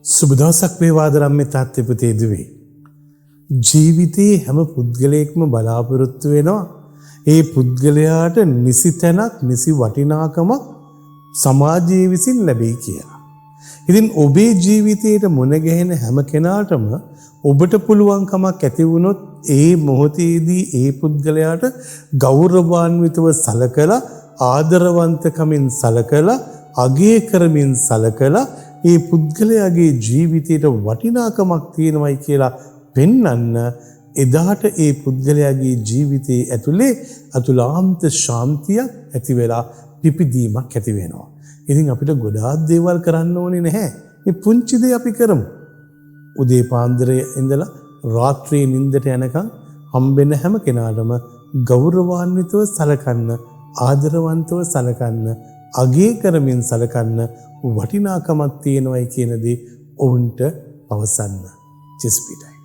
සුබ දවසක් වේවා ධර්මයේ තාත්තේ පුතේ දුවේ. ජීවිතේ හැම පුද්ගලයෙක්ම බලාපොරොත්තු වෙනවා ඒ පුද්ගලයාට නිසි තැනක් නිසි වටිනාකමක් සමාජයේ විසින් ලැබෙයි කියලා. ඉතින් ඔබේ ජීවිතයට මුණ ගැහෙන හැම කෙනාටම ඔබට පුළුවන්කමක් ඇති වුණොත් ඒ මොහොතේදී ඒ පුද්ගලයාට ගෞරවාන්විතව සලකලා ආදරවන්තකමින් සලකලා අගය කරමින් සලකලා ඒ පුද්ගලයාගේ ජීවිතයට වටිනාකමක් තියෙනවයි කියලා පෙන්වන්න එදාට ඒ පුද්ගලයාගේ ජීවිතයේ ඇතුලේ අතුලාන්ත ශාන්තියක් ඇති වෙලා පිපිදීමක් ඇති වෙනවා. ඉතින් අපිට ගොඩාක් දේවල් කරන්න ඕනේ නැහැ. මේ පුංචි දේ අපි කරමු. උදේ පාන්දරේ ඉඳලා රාත්‍රියේ නිින්දට යනකම් හම්බෙන හැම කෙනාටම ගෞරවාන්විතව සලකන්න, ආදරවන්තව සලකන්න, අගය කරමින් සලකන්න වටිනාකමක් තියෙනවයි කියන දේ ඔවුන්ට පවසන්න. ජෙස්පිටයි.